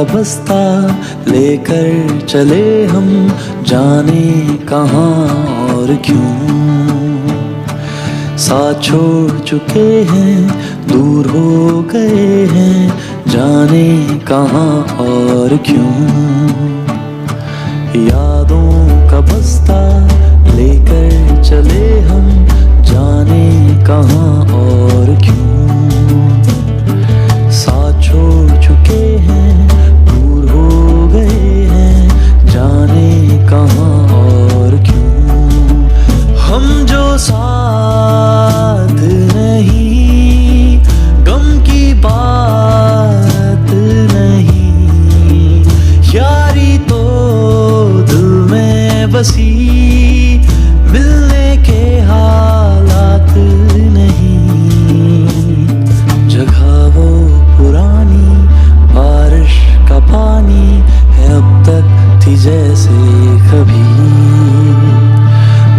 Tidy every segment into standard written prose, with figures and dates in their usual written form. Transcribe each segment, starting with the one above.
का बस्ता लेकर चले हम, जाने कहाँ और क्यों। साथ छोड़ चुके हैं, दूर हो गए हैं, जाने कहाँ और क्यों। यादों का बस्ता लेकर चले हम, जाने कहाँ और क्यों। साथ छोड़ चुके हैं, दूर हो गए हैं, जाने कहाँ और क्यों। हम जो साथ नहीं, गम की बात नहीं, यारी तो दिल में बसी, मिलने के हालात नहीं। जगह वो पुरानी, बारिश का पानी है, अब तक थी जैसे कभी।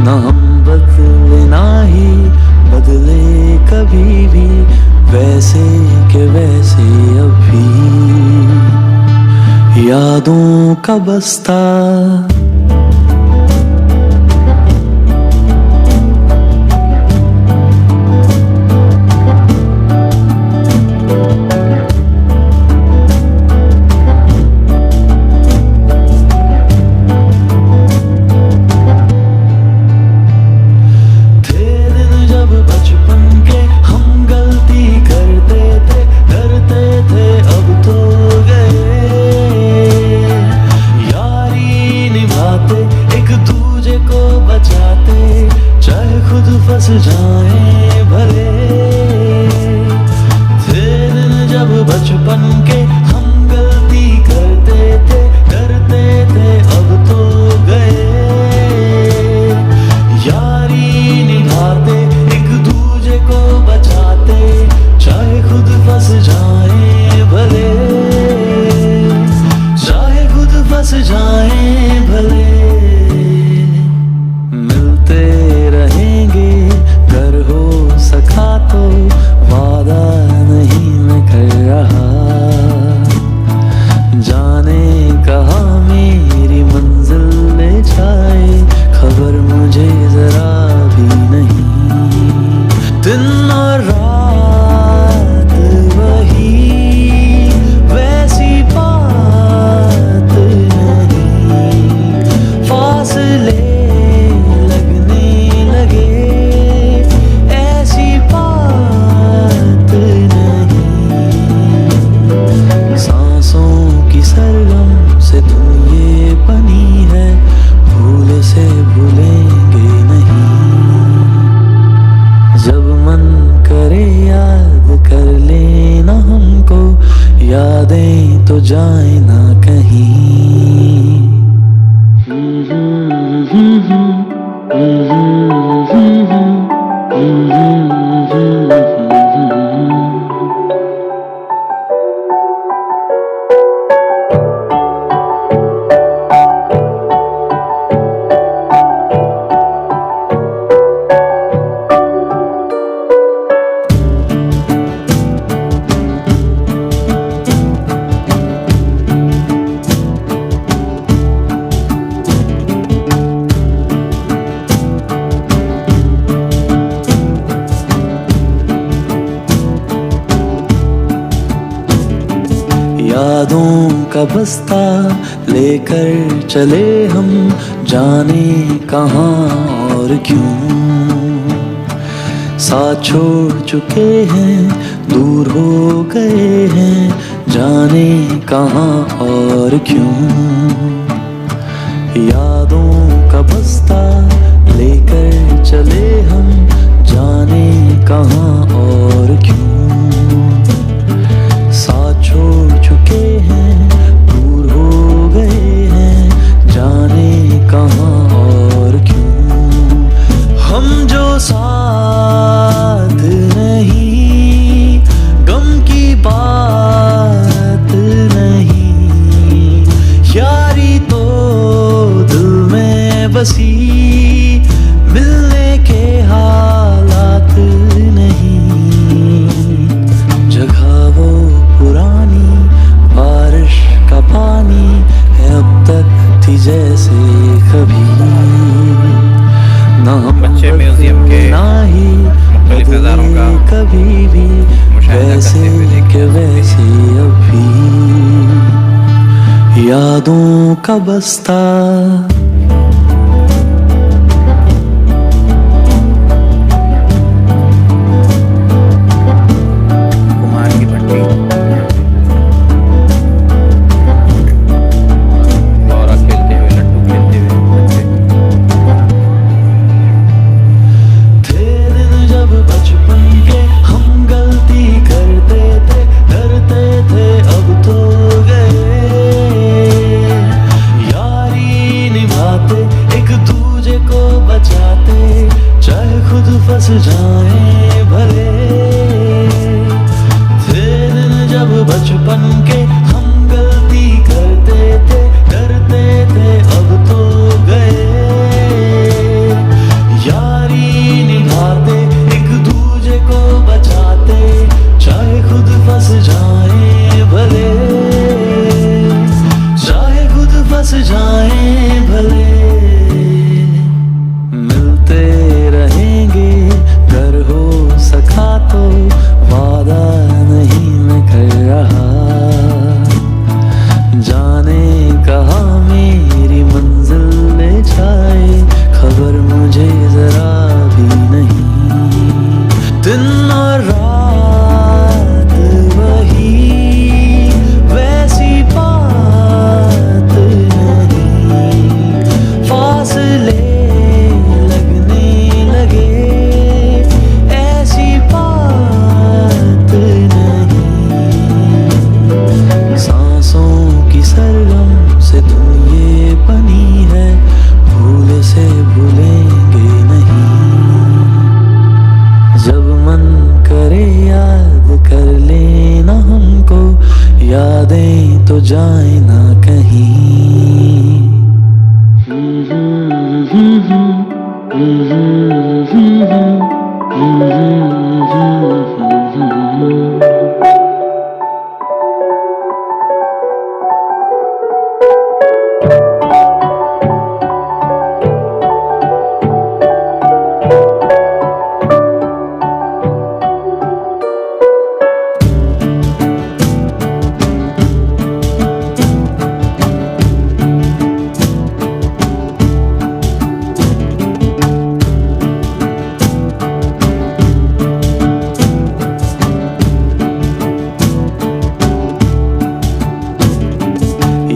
ना हम बदले ना ही बदले कभी भी, वैसे के वैसे अभी। यादों का बस्ता फंस जाए भले। थे दिन जब बचपन के हम गलती करते थे, डरते थे अब तो गए। यारी निभाते, एक दूजे को बचाते, चाहे खुद फंस जाए भले, चाहे खुद फंस जाए भले। मिलते रहेंगे अगर हो सका तो, वादा नहीं मैं कर रहा। जाने कहाँ मेरी मंजिल ले जाए, खबर मुझे जरा भी नहीं। दिन और रात वही, वैसी बात नहीं। फासले यादें तो जाए ना कहीं। यादों का बस्ता लेकर चले हम, जाने कहाँ और क्यों। साथ छोड़ चुके हैं, दूर हो गए हैं, जाने कहाँ और क्यों। यादों का बस्ता लेकर चले हम, जाने कहाँ और क्यों। साथ छोड़ चुके हैं, दूर हो गए हैं, जाने कहाँ और क्यों। हम जो साथ नहीं, गम की बात नहीं, यारी तो दिल में बसी, मिलने के हालात नहीं। जगह वो पुरानी, बारिश का जैसे कभी ना हम बच्चे म्यूजियम के ना ही मुख्तलिफ नज़ारों का कभी भी मुशाहिदा वैसे करते हुए देखते के वैसे अभी यादों का बस्ता कुमार की भट्टी और खेलते हुए लट्टू खेलते हुए बच्चे। थे दिन जब बचपन के हम गलती करते थे डरते थे अब तो गए यारी निभाते एक दूजे को बचाते चाहे खुद फंस जाए भले थे दिन जब बचपन के हम गलती करते थे डरते थे अब तो गए यारी निभाते एक दूजे को बचाते चाहे खुद फंस जाए भले चाहे खुद फंस जाए भले मिलते रहेंगे घर हो सका तो वादा नहीं मैं कर रहा जाने कहाँ मेरी मंजिल ले जाए खबर मुझे जरा भी नहीं दिन और रात वही वैसी बात नहीं फासले लगने लगे ऐसी बात नहीं सांसों की सरगम से तुम ये बनी है भूल से भूलेंगे नहीं जब मन करे याद कर लेना हमको यादें तो जाए ना कहीं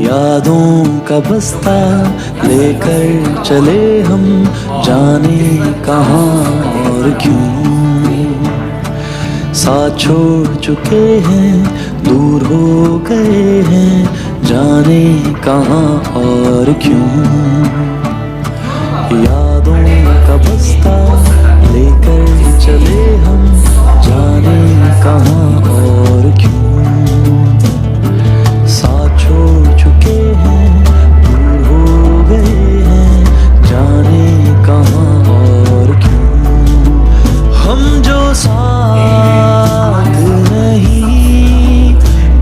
यादों का बस्ता लेकर चले हम जाने कहाँ और क्यों साथ छोड़ चुके हैं दूर हो गए हैं जाने कहाँ और क्यों यादों का बस्ता लेकर चले हम जाने कहाँ और क्यों साथ छोड़ चुके हैं दूर हो गए हैं जाने कहाँ और क्यों हम जो साथ नहीं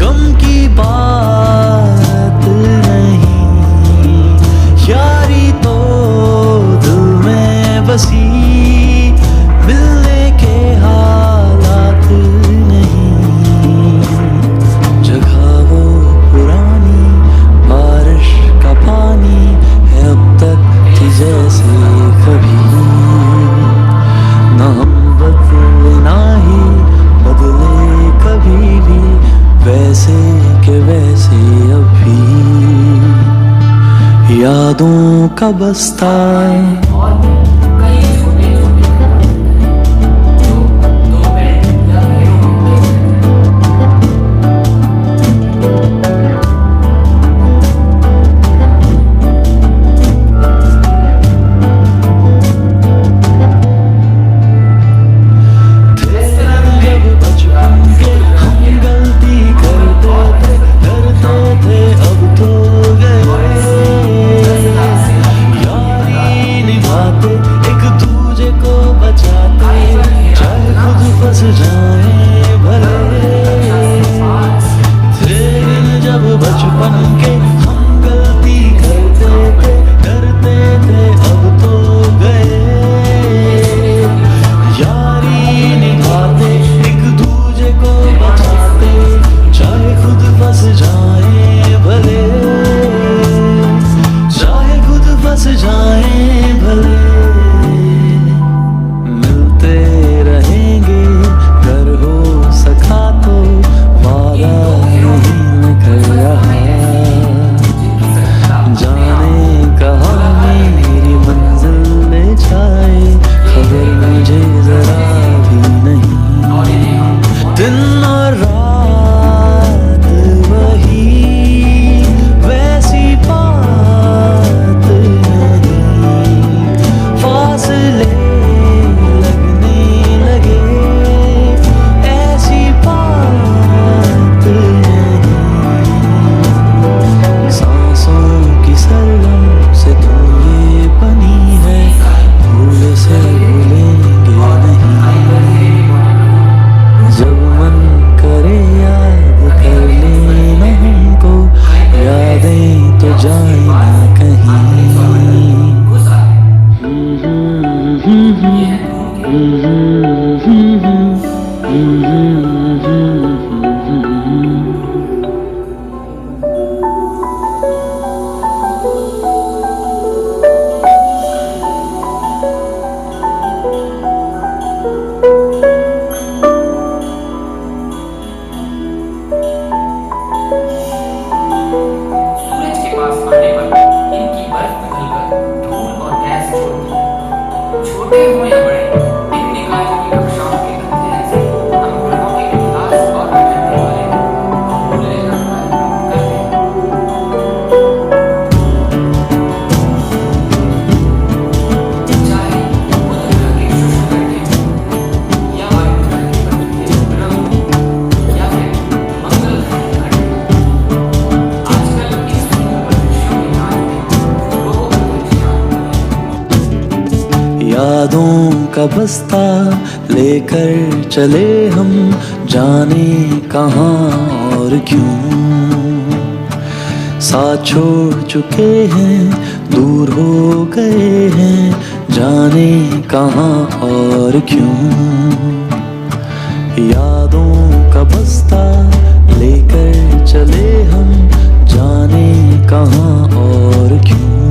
गम की बात नहीं यारी तो दिल में बसी मिलने के हालात नहीं जगह वो पुरानी बारिश का पानी है अब तक थी जैसे कभी ना हम बदले ना ही बदले कभी भी वैसे के वैसे अभी यादों का बस्ता अब तो गए यारी निभाते यादों का बस्ता लेकर चले हम, जाने कहाँ और क्यों। साथ छोड़ चुके हैं, दूर हो गए हैं, जाने कहाँ और क्यों। यादों का बस्ता लेकर चले हम, जाने कहाँ और क्यों।